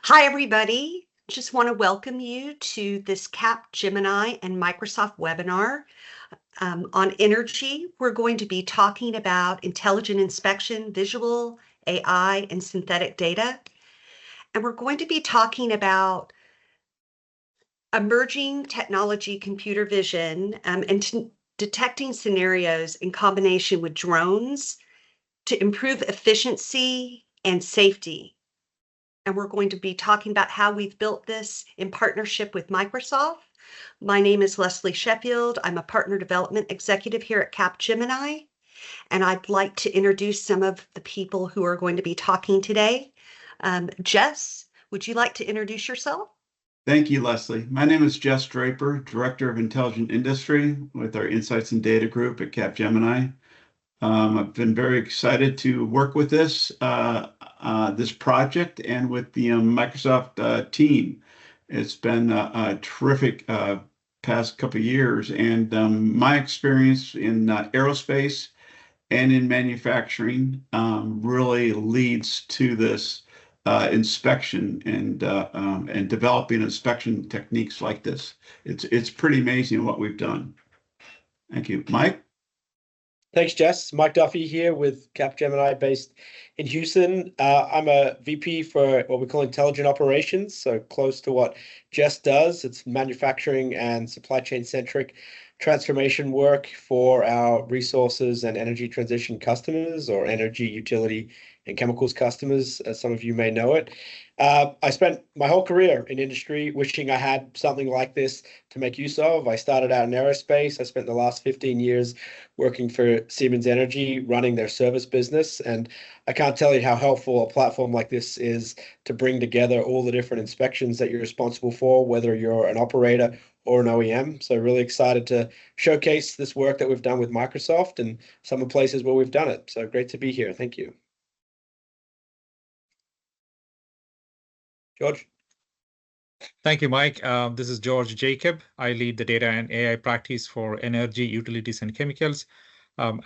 Hi, everybody. Just want to welcome you to this CAP Gemini and Microsoft webinar on energy. We're going to be talking about intelligent inspection, visual, AI, and synthetic data. And we're going to be talking about emerging technology, computer vision, and detecting scenarios in combination with drones to improve efficiency and safety. And we're going to be talking about how we've built this in partnership with Microsoft. My name is Leslie Sheffield. I'm a partner development executive here at Capgemini, and I'd like to introduce some of the people who are going to be talking today. Jess, would you like to introduce yourself? Thank you, Leslie. My name is Jess Draper, Director of Intelligent Industry with our Insights and Data Group at Capgemini. I've been very excited to work with this project and with the Microsoft team. It's been a terrific past couple of years, and my experience in aerospace and in manufacturing really leads to this inspection and developing inspection techniques like this. It's pretty amazing what we've done. Thank you, Mike. Thanks, Jess. Mike Duffy here with Capgemini based in Houston. I'm a VP for what we call intelligent operations, so close to what Jess does. It's manufacturing and supply chain centric transformation work for our resources and energy transition customers, or energy, utility, and chemicals customers, as some of you may know it. I spent my whole career in industry wishing I had something like this to make use of. I started out in aerospace. I spent the last 15 years working for Siemens Energy, running their service business. And I can't tell you how helpful a platform like this is to bring together all the different inspections that you're responsible for, whether you're an operator or an OEM. So really excited to showcase this work that we've done with Microsoft and some of the places where we've done it. So great to be here. Thank you. George. Thank you, Mike. This is George Jacob. I lead the data and AI practice for energy, utilities, and chemicals.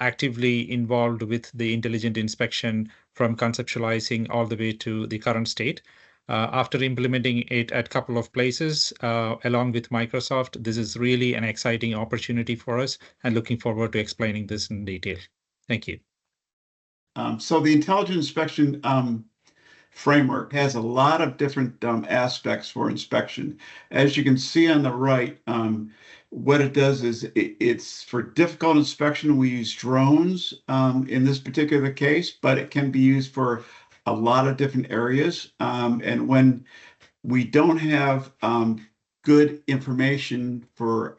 Actively involved with the intelligent inspection from conceptualizing all the way to the current state. After implementing it at a couple of places along with Microsoft, this is really an exciting opportunity for us and looking forward to explaining this in detail. Thank you. So the intelligent inspection framework has a lot of different aspects for inspection. As you can see on the right, what it does is it's for difficult inspection. We use drones in this particular case, but it can be used for a lot of different areas. And when we don't have good information for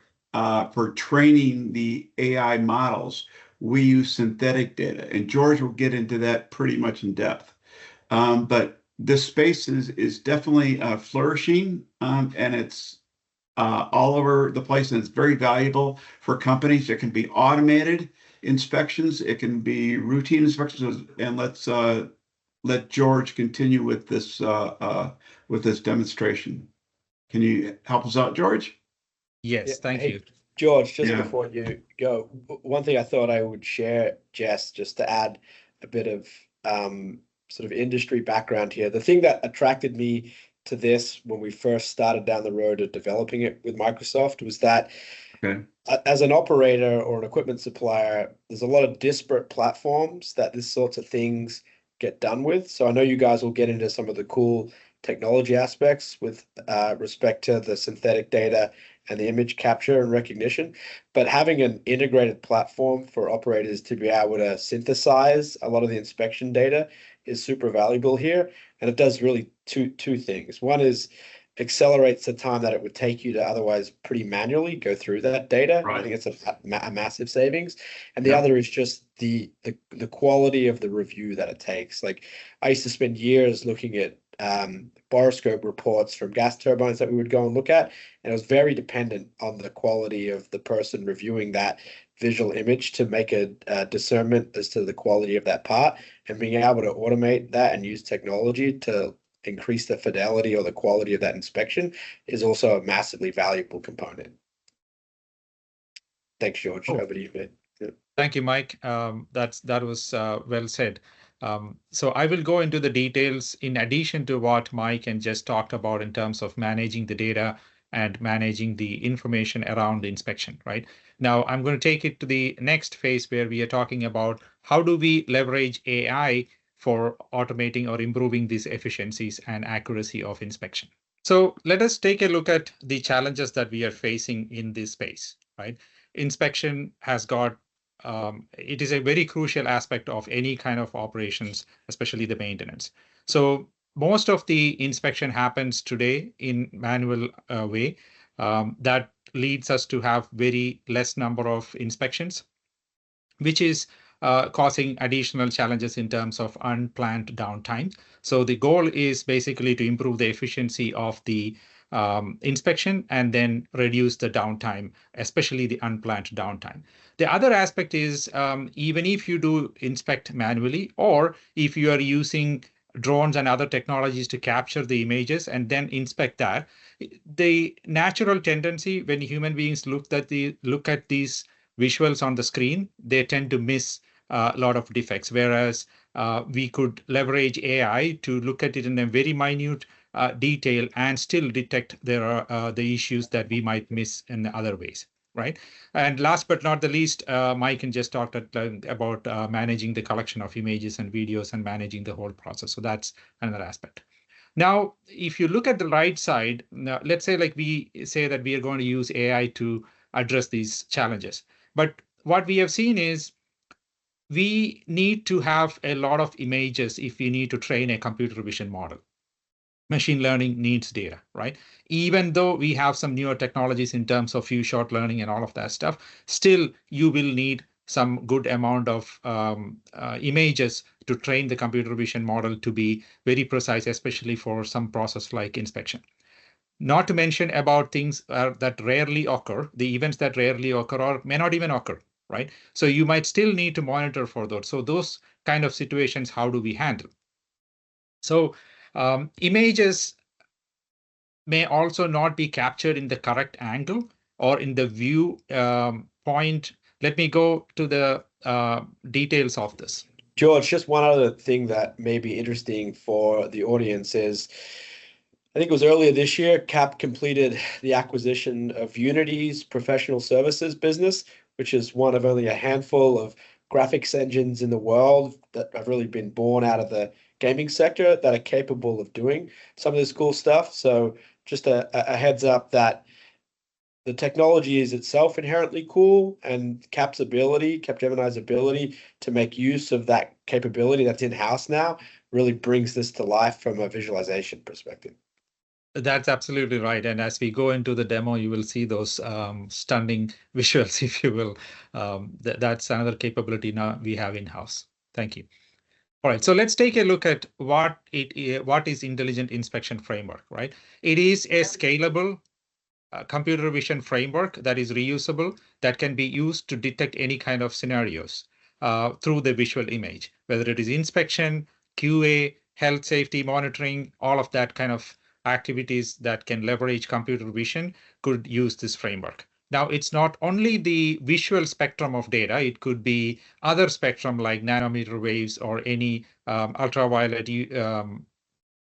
training the AI models, we use synthetic data. And George will get into that pretty much in depth. But this space is definitely flourishing, and it's all over the place, and it's very valuable for companies. It can be automated inspections, it can be routine inspections, and let's let George continue with this demonstration. Can you help us out, George? Yes, thank you. George, just before you go, one thing I thought I would share, Jess, just to add a bit of sort of industry background here. The thing that attracted me to this when we first started down the road of developing it with Microsoft was that as an operator or an equipment supplier, there's a lot of disparate platforms that this sorts of things get done with. So I know you guys will get into some of the cool technology aspects with respect to the synthetic data and the image capture and recognition, but having an integrated platform for operators to be able to synthesize a lot of the inspection data is super valuable here. And it does really two things. One is accelerates the time that it would take you to otherwise pretty manually go through that data. Right. I think it's a massive savings. And the other is just the quality of the review that it takes. Like I used to spend years looking at boroscope reports from gas turbines that we would go and look at, and it was very dependent on the quality of the person reviewing that visual image to make a discernment as to the quality of that part. And being able to automate that and use technology to increase the fidelity or the quality of that inspection is also a massively valuable component. Thanks, George. Over to you, man. Thank you, Mike. That was well said. So I will go into the details in addition to what Mike and Jess talked about in terms of managing the data and managing the information around the inspection, right? Now I'm going to take it to the next phase where we are talking about how do we leverage AI for automating or improving these efficiencies and accuracy of inspection. So let us take a look at the challenges that we are facing in this space, right? Inspection has got it is a very crucial aspect of any kind of operations, especially the maintenance. So most of the inspection happens today in manual way. That leads us to have very less number of inspections, which is causing additional challenges in terms of unplanned downtime. So the goal is basically to improve the efficiency of the inspection and then reduce the downtime, especially the unplanned downtime. The other aspect is even if you do inspect manually, or if you are using drones and other technologies to capture the images and then inspect that, the natural tendency when human beings look at these visuals on the screen, they tend to miss a lot of defects, whereas we could leverage AI to look at it in a very minute detail and still detect there are the issues that we might miss in other ways, right? And last but not the least, Mike can just talk about managing the collection of images and videos and managing the whole process. So that's another aspect. Now, if you look at the right side, now, let's say like we say that we are going to use AI to address these challenges. But what we have seen is we need to have a lot of images if we need to train a computer vision model. Machine learning needs data, right? Even though we have some newer technologies in terms of few short learning and all of that stuff, still you will need some good amount of images to train the computer vision model to be very precise, especially for some process like inspection. Not to mention about things that rarely occur, the events that rarely occur or may not even occur, right? So you might still need to monitor for those. So those kind of situations, how do we handle? So images may also not be captured in the correct angle or in the view point. Let me go to the details of this. George, just one other thing that may be interesting for the audience is, I think it was earlier this year, CAP completed the acquisition of Unity's professional services business, which is one of only a handful of graphics engines in the world that have really been born out of the gaming sector that are capable of doing some of this cool stuff. So just a heads up that the technology is itself inherently cool, and Capgemini's ability to make use of that capability that's in-house now really brings this to life from a visualization perspective. That's absolutely right. And as we go into the demo, you will see those stunning visuals, if you will. That's another capability now we have in-house. Thank you. All right, so let's take a look at what is Intelligent Inspection Framework, right? It is a scalable computer vision framework that is reusable, that can be used to detect any kind of scenarios through the visual image, whether it is inspection, QA, health safety monitoring, all of that kind of activities that can leverage computer vision could use this framework. Now, it's not only the visual spectrum of data, it could be other spectrum like nanometer waves or any ultraviolet,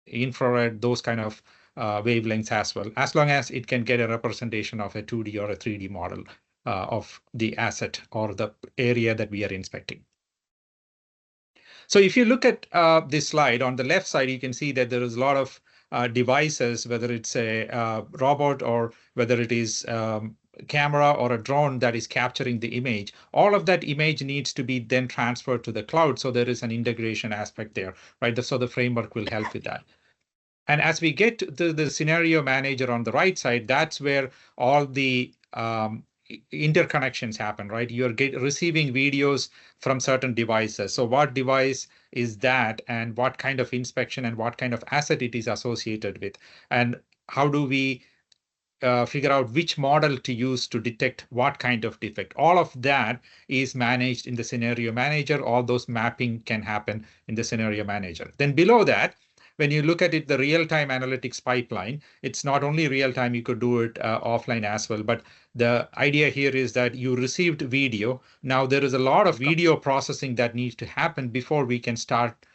infrared, those kind of wavelengths as well, as long as it can get a representation of a 2D or a 3D model of the asset or the area that we are inspecting. So if you look at this slide, on the left side, you can see that there is a lot of devices, whether it's a robot or whether it is camera or a drone that is capturing the image. All of that image needs to be then transferred to the cloud. So there is an integration aspect there, right? So the framework will help with that. And as we get to the scenario manager on the right side, that's where all the interconnections happen, right? You're receiving videos from certain devices. So what device is that, and what kind of inspection and what kind of asset it is associated with, and how do we figure out which model to use to detect what kind of defect. All of that is managed in the scenario manager. All those mapping can happen in the scenario manager. Then below that, when you look at it, the real-time analytics pipeline, it's not only real-time, you could do it offline as well. But the idea here is that you received video. Now there is a lot of video processing that needs to happen before we can start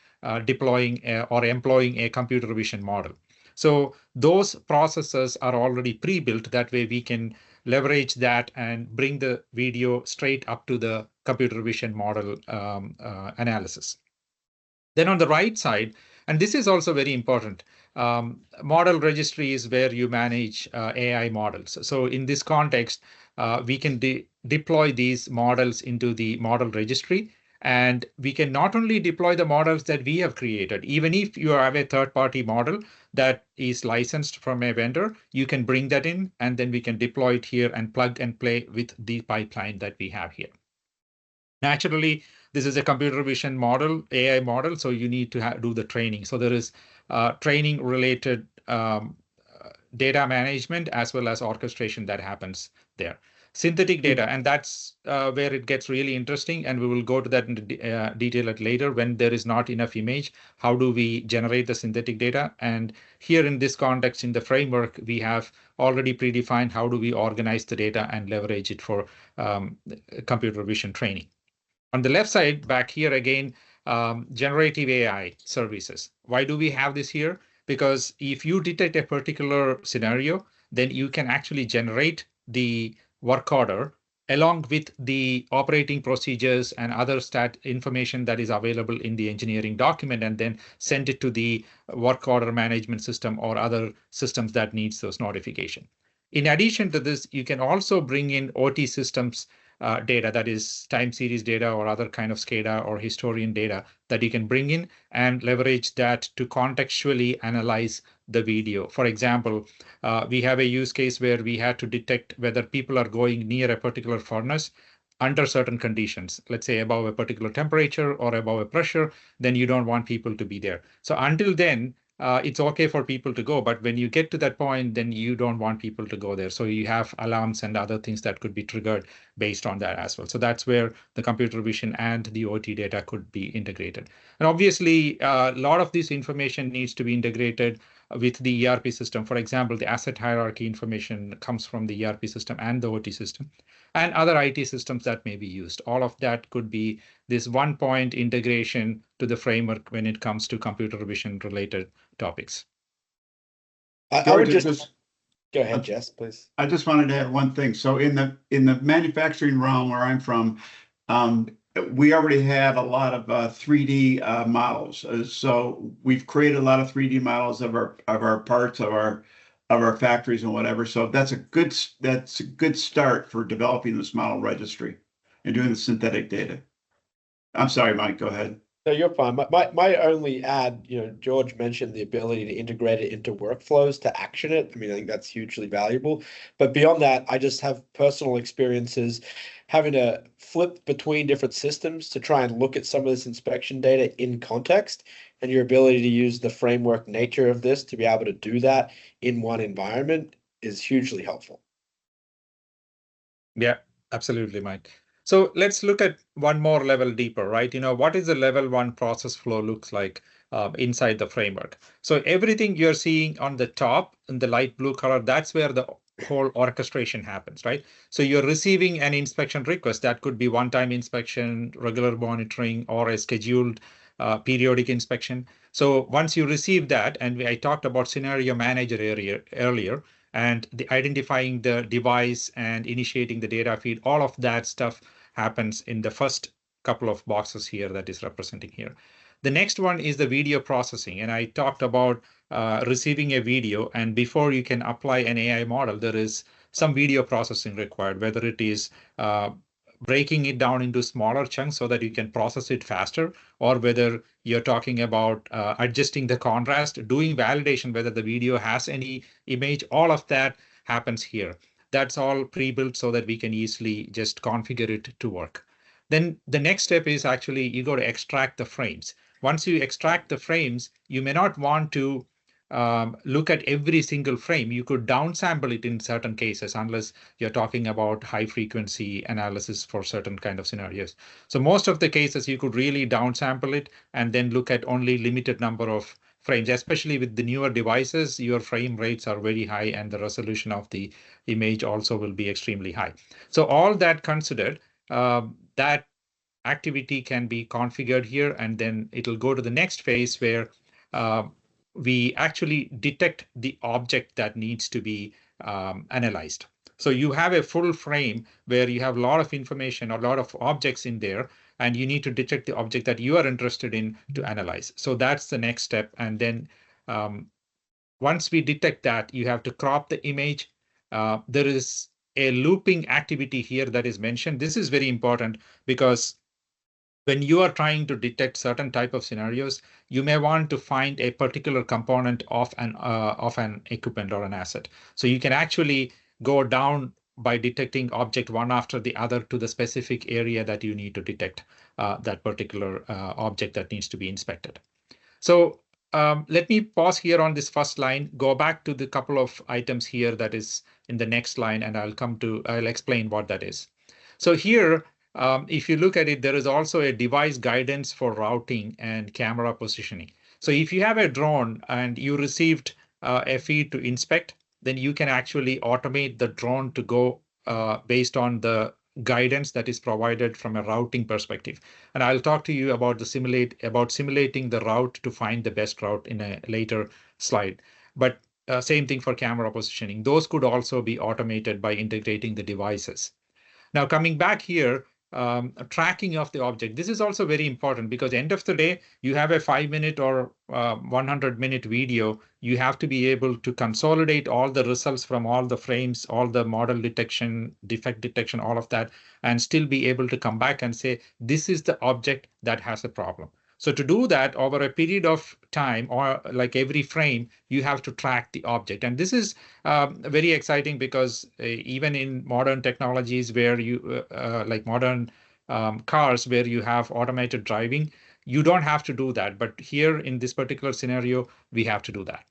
deploying or employing a computer vision model. So those processes are already pre-built. That way we can leverage that and bring the video straight up to the computer vision model analysis. Then on the right side, and this is also very important, model registry is where you manage AI models. So in this context, we can deploy these models into the model registry. And we can not only deploy the models that we have created, even if you have a third-party model that is licensed from a vendor, you can bring that in, and then we can deploy it here and plug and play with the pipeline that we have here. Naturally, this is a computer vision model, AI model, so you need to do the training. So there is training-related data management as well as orchestration that happens there. Synthetic data, and that's where it gets really interesting, and we will go to that in detail later. When there is not enough image, how do we generate the synthetic data? And here in this context, in the framework, we have already predefined how do we organize the data and leverage it for computer vision training. On the left side, back here again, generative AI services. Why do we have this here? Because if you detect a particular scenario, then you can actually generate the work order along with the operating procedures and other stat information that is available in the engineering document, and then send it to the work order management system or other systems that needs those notification. In addition to this, you can also bring in OT systems data, that is time series data or other kind of SCADA or historian data that you can bring in and leverage that to contextually analyze the video. For example, we have a use case where we had to detect whether people are going near a particular furnace under certain conditions, let's say above a particular temperature or above a pressure, then you don't want people to be there. So until then, it's okay for people to go, but when you get to that point, then you don't want people to go there. So you have alarms and other things that could be triggered based on that as well. So that's where the computer vision and the OT data could be integrated. And obviously, a lot of this information needs to be integrated with the ERP system. For example, the asset hierarchy information comes from the ERP system and the OT system and other IT systems that may be used. All of that could be this one-point integration to the framework when it comes to computer vision related topics. I would just go ahead, Jess, please. I just wanted to add one thing. So in the manufacturing realm where I'm from, we already have a lot of 3D models. So we've created a lot of 3D models of our parts of our factories and whatever. So that's a good start for developing this model registry and doing the synthetic data. I'm sorry, Mike, go ahead. No, you're fine. My only add, George mentioned the ability to integrate it into workflows to action it. I mean, I think that's hugely valuable. But beyond that, I just have personal experiences having to flip between different systems to try and look at some of this inspection data in context, and your ability to use the framework nature of this to be able to do that in one environment is hugely helpful. Yeah, absolutely, Mike. So let's look at one more level deeper, right? What is the level 1 process flow looks like inside the framework? So everything you're seeing on the top in the light blue color, that's where the whole orchestration happens, right? So you're receiving an inspection request. That could be one-time inspection, regular monitoring, or a scheduled periodic inspection. So once you receive that, and I talked about scenario manager earlier, and identifying the device and initiating the data feed, all of that stuff happens in the first couple of boxes here that is representing here. The next one is the video processing. And I talked about receiving a video, and before you can apply an AI model, there is some video processing required, whether it is breaking it down into smaller chunks so that you can process it faster, or whether you're talking about adjusting the contrast, doing validation, whether the video has any image, all of that happens here. That's all pre-built so that we can easily just configure it to work. Then the next step is actually you got to extract the frames. Once you extract the frames, you may not want to look at every single frame. You could downsample it in certain cases, unless you're talking about high frequency analysis for certain kind of scenarios. So most of the cases you could really downsample it and then look at only limited number of frames, especially with the newer devices, your frame rates are very high and the resolution of the image also will be extremely high. So all that considered, that activity can be configured here, and then it'll go to the next phase where we actually detect the object that needs to be analyzed. So you have a full frame where you have a lot of information, a lot of objects in there, and you need to detect the object that you are interested in to analyze. So that's the next step. And then once we detect that, you have to crop the image. There is a looping activity here that is mentioned. This is very important because when you are trying to detect certain type of scenarios, you may want to find a particular component of an equipment or an asset. So you can actually go down by detecting object one after the other to the specific area that you need to detect that particular object that needs to be inspected. So let me pause here on this first line, go back to the couple of items here that is in the next line, and I'll explain what that is. So here, if you look at it, there is also a device guidance for routing and camera positioning. So if you have a drone and you received a feed to inspect, then you can actually automate the drone to go based on the guidance that is provided from a routing perspective. And I'll talk to you about simulating the route to find the best route in a later slide. But same thing for camera positioning. Those could also be automated by integrating the devices. Now, coming back here, tracking of the object. This is also very important because end of the day, you have a 5-minute or 100-minute video. You have to be able to consolidate all the results from all the frames, all the model detection, defect detection, all of that, and still be able to come back and say, this is the object that has a problem. So to do that over a period of time, or like every frame, you have to track the object. And this is very exciting because even in modern technologies where you, like modern cars where you have automated driving, you don't have to do that. But here in this particular scenario, we have to do that.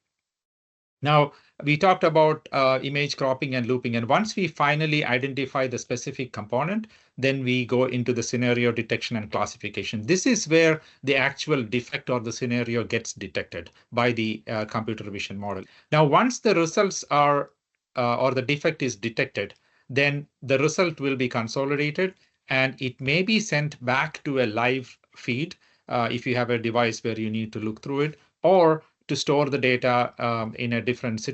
Now, we talked about image cropping and looping. And once we finally identify the specific component, then we go into the scenario detection and classification. This is where the actual defect or the scenario gets detected by the computer vision model. Now, once the results are or the defect is detected, then the result will be consolidated and it may be sent back to a live feed if you have a device where you need to look through it, or to store the data in a different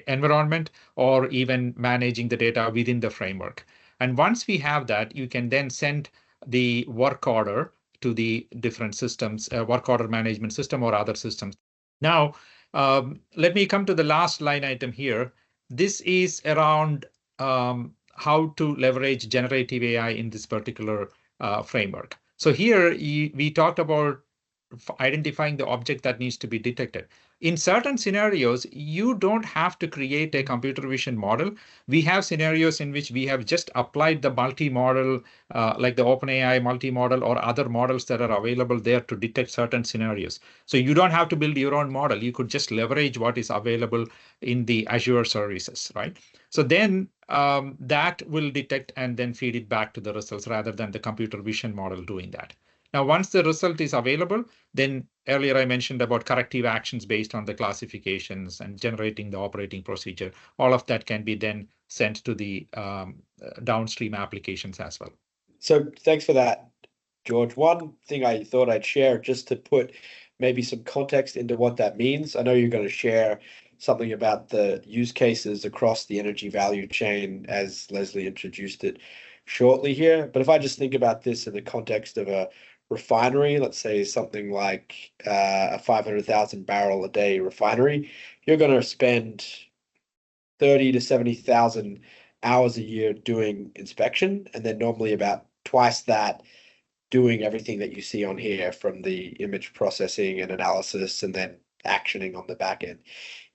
environment, or even managing the data within the framework. And once we have that, you can then send the work order to the different systems, work order management system or other systems. Now, let me come to the last line item here. This is around how to leverage generative AI in this particular framework. So here we talked about identifying the object that needs to be detected. In certain scenarios, you don't have to create a computer vision model. We have scenarios in which we have just applied the multi-model, like the OpenAI multi-model or other models that are available there to detect certain scenarios. So you don't have to build your own model. You could just leverage what is available in the Azure services, right? So then that will detect and then feed it back to the results rather than the computer vision model doing that. Now, once the result is available, then earlier I mentioned about corrective actions based on the classifications and generating the operating procedure. All of that can be then sent to the downstream applications as well. So thanks for that, George. One thing I thought I'd share just to put maybe some context into what that means. I know you're going to share something about the use cases across the energy value chain as Leslie introduced it shortly here. But if I just think about this in the context of a refinery, let's say something like a 500,000 barrel a day refinery, you're going to spend 30 to 70,000 hours a year doing inspection, and then normally about twice that doing everything that you see on here, from the image processing and analysis and then actioning on the back end.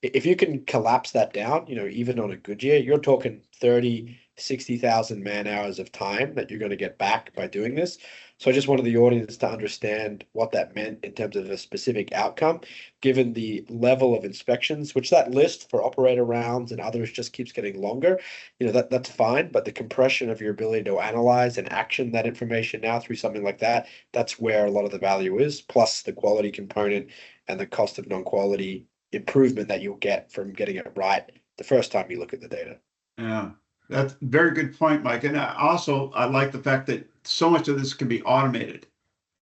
If you can collapse that down, even on a good year, you're talking 30 60,000 man hours of time that you're going to get back by doing this. So I just wanted the audience to understand what that meant in terms of a specific outcome, given the level of inspections, which that list for operator rounds and others just keeps getting longer. That's fine, but the compression of your ability to analyze and action that information now through something like that, that's where a lot of the value is, plus the quality component and the cost of non-quality improvement that you'll get from getting it right the first time you look at the data. Yeah, that's a very good point, Mike. And I like the fact that so much of this can be automated,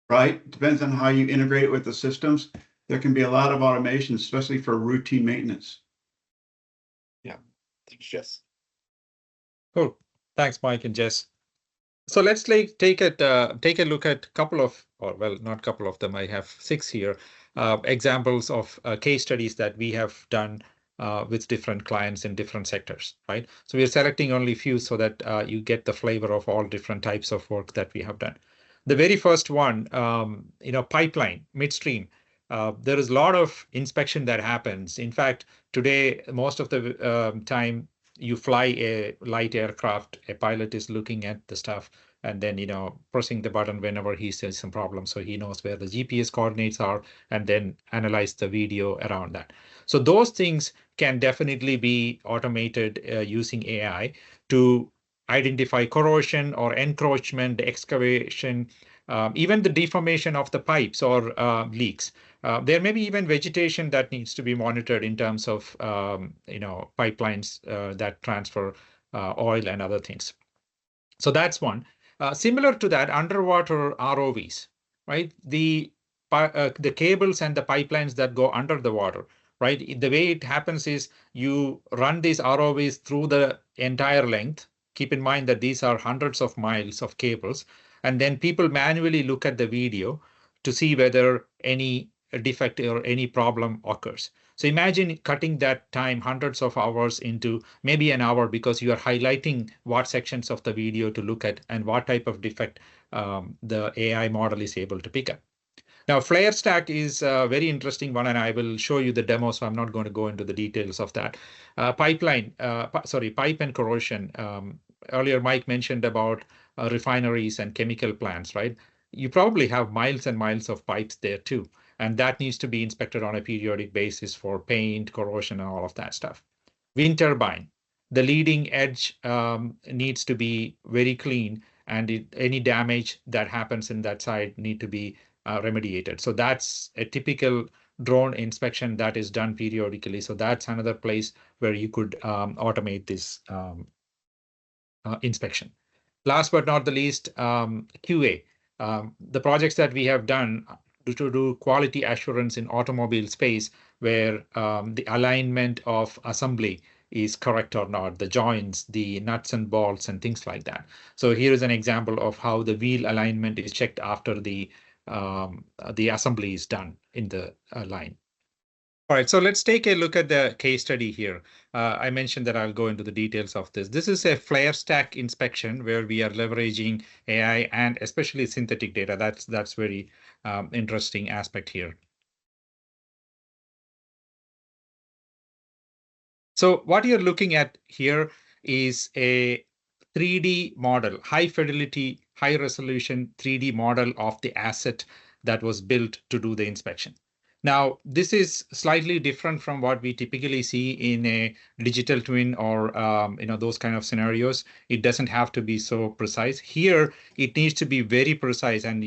right? Depends on how you integrate it with the systems. There can be a lot of automation, especially for routine maintenance. Yeah, thanks, Jess. Cool. Thanks, Mike and Jess. So let's take a look at a couple of, or well, not a couple of them. I have 6 here, examples of case studies that we have done with different clients in different sectors, right? So we are selecting only a few so that you get the flavor of all different types of work that we have done. The very first one, pipeline, midstream. There is a lot of inspection that happens. In fact, today, most of the time, you fly a light aircraft, a pilot is looking at the stuff and then, pressing the button whenever he sees some problem. So he knows where the GPS coordinates are and then analyze the video around that. So those things can definitely be automated using AI to identify corrosion or encroachment, excavation, even the deformation of the pipes or leaks. There may be even vegetation that needs to be monitored in terms of pipelines that transfer oil and other things. So that's one. Similar to that, underwater ROVs, right? The cables and the pipelines that go under the water, right? The way it happens is you run these ROVs through the entire length. Keep in mind that these are hundreds of miles of cables, and then people manually look at the video to see whether any defect or any problem occurs. So imagine cutting that time, hundreds of hours, into maybe an hour because you are highlighting what sections of the video to look at and what type of defect the AI model is able to pick up. Now, flare stack is a very interesting one, and I will show you the demo, so I'm not going to go into the details of that. Pipe and corrosion. Earlier, Mike mentioned about refineries and chemical plants, right? You probably have miles and miles of pipes there too, and that needs to be inspected on a periodic basis for paint, corrosion, and all of that stuff. Wind turbine. The leading edge needs to be very clean, and any damage that happens in that side need to be remediated. So that's a typical drone inspection that is done periodically. So that's another place where you could automate this inspection. Last but not the least, QA. The projects that we have done to do quality assurance in automobile space, where the alignment of assembly is correct or not, the joints, the nuts and bolts, and things like that. So here is an example of how the wheel alignment is checked after the assembly is done in the line. All right, so let's take a look at the case study here. I mentioned that I'll go into the details of this. This is a flare stack inspection where we are leveraging AI and especially synthetic data. That's very interesting aspect here. So what you're looking at here is a 3D model, high fidelity, high resolution 3D model of the asset that was built to do the inspection. Now, this is slightly different from what we typically see in a digital twin or those kind of scenarios. It doesn't have to be so precise. Here, it needs to be very precise, and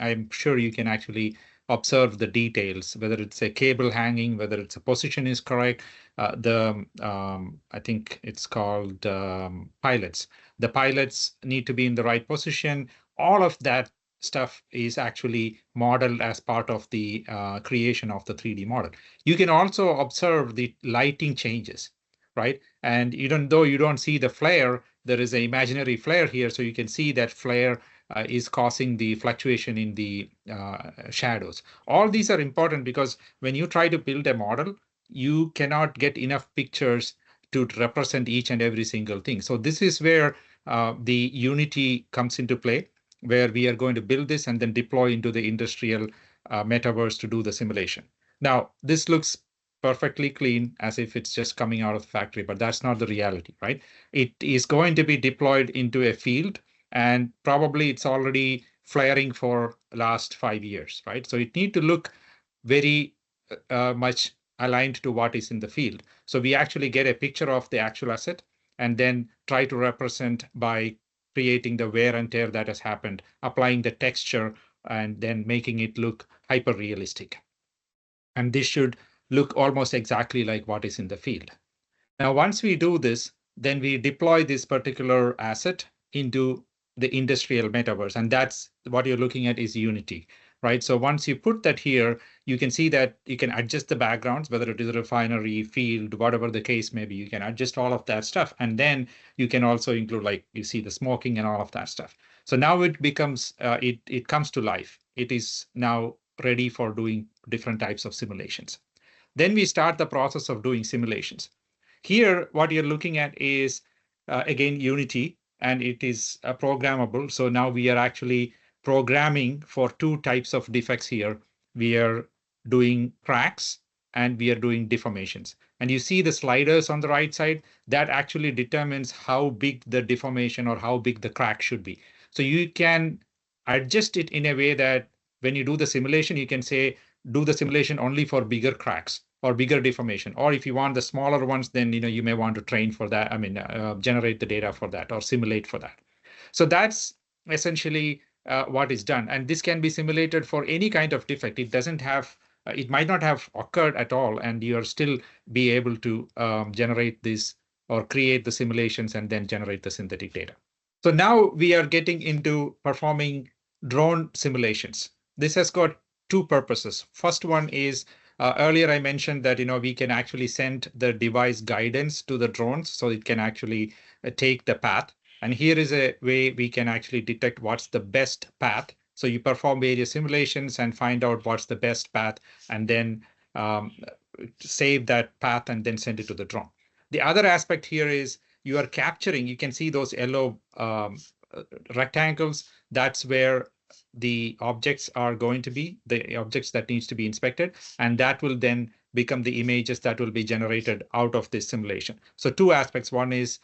I'm sure you can actually observe the details, whether it's a cable hanging, whether it's a position is correct. I think it's called pilots. The pilots need to be in the right position. All of that stuff is actually modeled as part of the creation of the 3D model. You can also observe the lighting changes, right? And even though you don't see the flare, there is an imaginary flare here. So you can see that flare is causing the fluctuation in the shadows. All these are important because when you try to build a model, you cannot get enough pictures to represent each and every single thing. So this is where the Unity comes into play, where we are going to build this and then deploy into the industrial metaverse to do the simulation. Now, this looks perfectly clean as if it's just coming out of the factory, but that's not the reality, right? It is going to be deployed into a field, and probably it's already flaring for the last 5 years, right? So it need to look very much aligned to what is in the field. So we actually get a picture of the actual asset and then try to represent by creating the wear and tear that has happened, applying the texture, and then making it look hyper realistic. And this should look almost exactly like what is in the field. Now, once we do this, then we deploy this particular asset into the industrial metaverse. And that's what you're looking at is Unity, right? So once you put that here, you can see that you can adjust the backgrounds, whether it is a refinery, field, whatever the case may be, you can adjust all of that stuff. And then you can also include, like you see the smoking and all of that stuff. So now it becomes, it comes to life. It is now ready for doing different types of simulations. Then we start the process of doing simulations. Here, what you're looking at is, again, Unity, and it is programmable. So now we are actually programming for 2 types of defects here. We are doing cracks and we are doing deformations. And you see the sliders on the right side, that actually determines how big the deformation or how big the crack should be. So you can adjust it in a way that when you do the simulation, you can say, do the simulation only for bigger cracks or bigger deformation. Or if you want the smaller ones, then you may want to train for that. Generate the data for that or simulate for that. So that's essentially what is done. And this can be simulated for any kind of defect. It doesn't have, it might not have occurred at all, and you're still be able to generate this or create the simulations and then generate the synthetic data. So now we are getting into performing drone simulations. This has got 2 purposes. First one is, earlier I mentioned that we can actually send the device guidance to the drones so it can actually take the path. And here is a way we can actually detect what's the best path. So you perform various simulations and find out what's the best path, and then save that path and then send it to the drone. The other aspect here is you are capturing, you can see those yellow rectangles. That's where the objects are going to be, the objects that needs to be inspected, and that will then become the images that will be generated out of this simulation. So 2 aspects. One is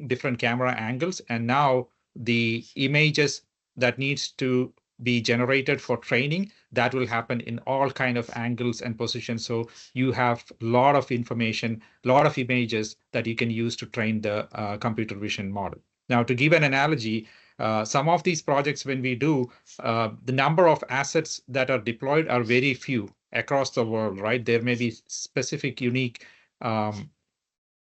different camera angles, and now the images that needs to be generated for training, that will happen in all kind of angles and positions. So you have a lot of information, a lot of images that you can use to train the computer vision model. Now, to give an analogy, some of these projects, when we do, the number of assets that are deployed are very few across the world, right? There may be specific, unique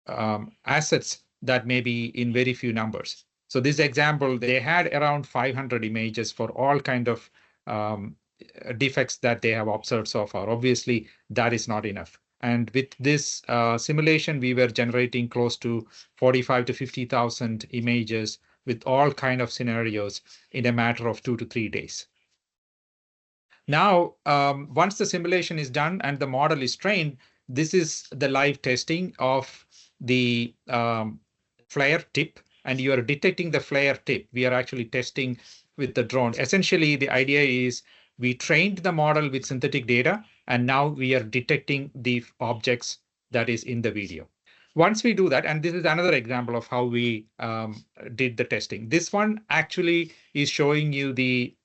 assets that may be in very few numbers. So this example, they had around 500 images for all kind of defects that they have observed so far. Obviously, that is not enough. And with this simulation, we were generating close to 45 to 50,000 images with all kind of scenarios in a matter of 2 to 3 days. Now, once the simulation is done and the model is trained, this is the live testing of the flare tip, and you are detecting the flare tip. We are actually testing with the drone. Essentially, the idea is we trained the model with synthetic data, and now we are detecting the objects that is in the video. Once we do that, and this is another example of how we did the testing. This one actually is showing you the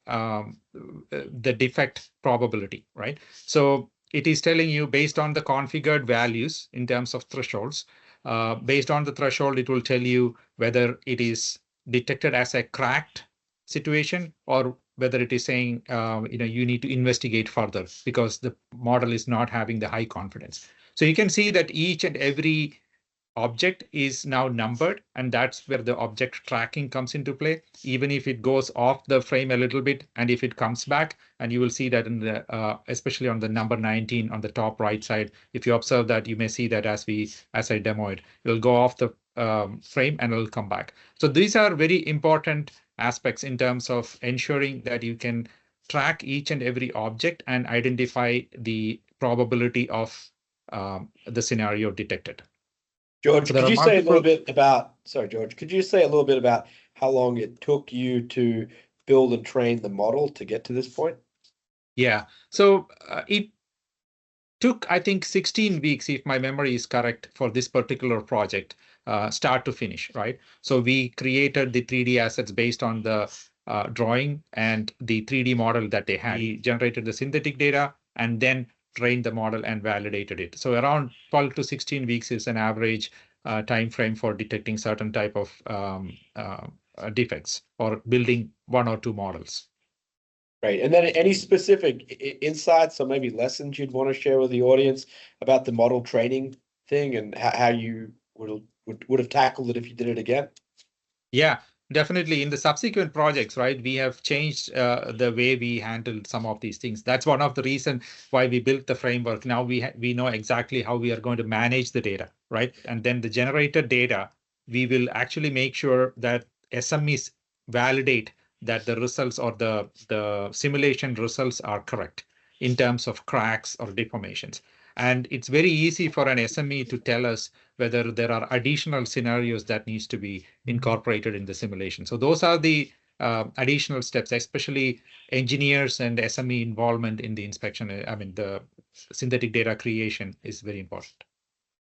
defect probability, right? So it is telling you based on the configured values in terms of thresholds. Based on the threshold, it will tell you whether it is detected as a cracked situation or whether it is saying, you need to investigate further because the model is not having the high confidence. So you can see that each and every object is now numbered, and that's where the object tracking comes into play, even if it goes off the frame a little bit, and if it comes back, and you will see that in the, especially on the number 19 on the top right side, if you observe that, you may see that as I demoed, it will go off the frame and it will come back. So these are very important aspects in terms of ensuring that you can track each and every object and identify the probability of the scenario detected. George, So could you say a little bit about, sorry, George, could you say a little bit about how long it took you to build and train the model to get to this point? Yeah, so took, I think, 16 weeks, if my memory is correct, for this particular project, start to finish, right? So we created the 3D assets based on the drawing and the 3D model that they had. We generated the synthetic data and then trained the model and validated it. So around 12 to 16 weeks is an average time frame for detecting certain type of defects or building one or two models. Right. And then any specific insights or maybe lessons you'd want to share with the audience about the model training thing and how you would have tackled it if you did it again? Yeah, definitely. In the subsequent projects, right, we have changed the way we handled some of these things. That's one of the reasons why we built the framework. Now we know exactly how we are going to manage the data, right? And then the generated data, we will actually make sure that SMEs validate that the results or the simulation results are correct in terms of cracks or deformations. And it's very easy for an SME to tell us whether there are additional scenarios that needs to be incorporated in the simulation. So those are the additional steps, especially engineers and SME involvement in the inspection. I mean, the synthetic data creation is very important.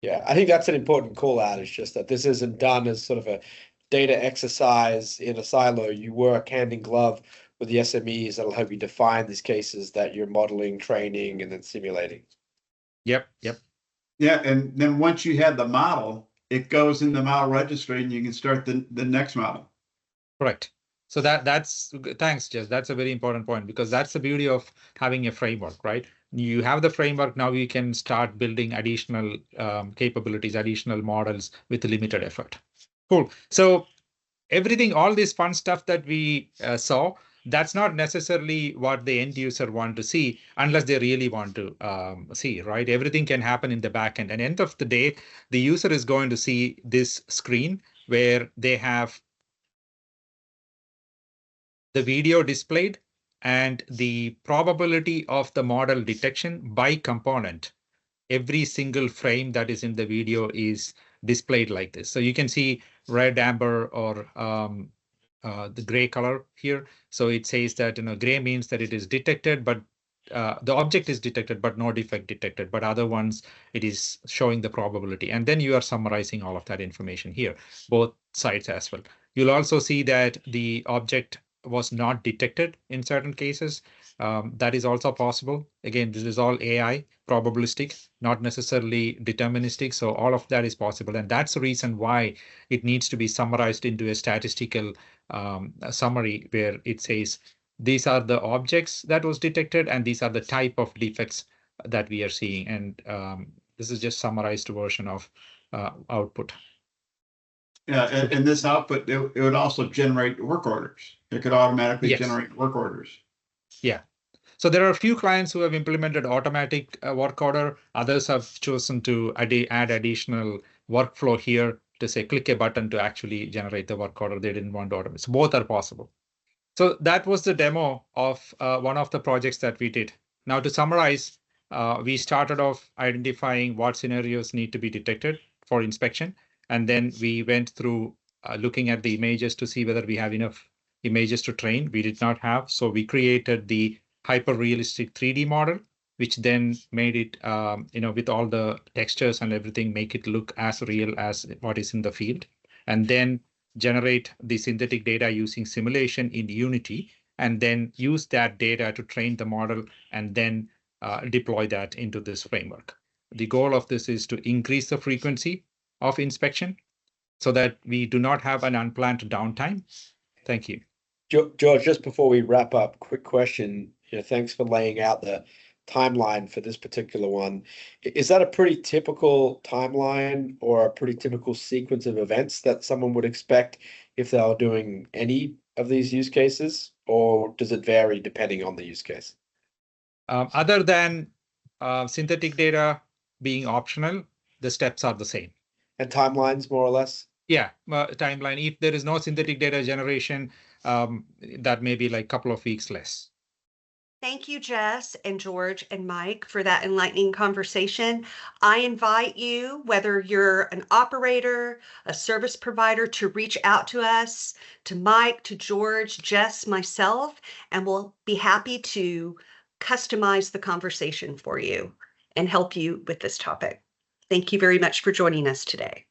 Yeah, I think that's an important call out. It's just that this isn't done as sort of a data exercise in a silo. You work hand in glove with the SMEs that'll help you define these cases that you're modeling, training, and then simulating. Yep. Yeah, and then once you have the model, it goes in the model registry and you can start the next model. Correct. So that's thanks, Jess. That's a very important point because that's the beauty of having a framework, right? You have the framework, now you can start building additional capabilities, additional models with limited effort. Cool. So everything, all this fun stuff that we saw, that's not necessarily what the end user want to see unless they really want to see, right? Everything can happen in the back end. And end of the day, the user is going to see this screen where they have the video displayed and the probability of the model detection by component. Every single frame that is in the video is displayed like this. So you can see red, amber, or the gray color here. So it says that, gray means that it is detected, but the object is detected, but no defect detected. But other ones, it is showing the probability. And then you are summarizing all of that information here, both sides as well. You'll also see that the object was not detected in certain cases. That is also possible. Again, this is all AI, probabilistic, not necessarily deterministic. So all of that is possible. And that's the reason why it needs to be summarized into a statistical summary where it says, these are the objects that was detected, and these are the type of defects that we are seeing. And this is just summarized version of output. Yeah, and this output, it would also generate work orders. It could automatically generate work orders. Yeah. So there are a few clients who have implemented automatic work order. Others have chosen to add additional workflow here to say, click a button to actually generate the work order. They didn't want to automate. So both are possible. So that was the demo of one of the projects that we did. Now to summarize, we started off identifying what scenarios need to be detected for inspection. And then we went through looking at the images to see whether we have enough images to train. We did not have. So we created the hyper-realistic 3D model, which then made it, with all the textures and everything, make it look as real as what is in the field. And then generate the synthetic data using simulation in Unity, and then use that data to train the model and then deploy that into this framework. The goal of this is to increase the frequency of inspection so that we do not have an unplanned downtime. Thank you. George, just before we wrap up, quick question. Thanks for laying out the timeline for this particular one. Is that a pretty typical timeline or a pretty typical sequence of events that someone would expect if they are doing any of these use cases, or does it vary depending on the use case? Other than synthetic data being optional, the steps are the same. And timelines, more or less? Yeah, timeline. If there is no synthetic data generation, that may be like a couple of weeks less. Thank you, Jess and George and Mike, for that enlightening conversation. I invite you, whether you're an operator, a service provider, to reach out to us, to Mike, to George, Jess, myself, and we'll be happy to customize the conversation for you. and help you with this topic. Thank you very much for joining us today.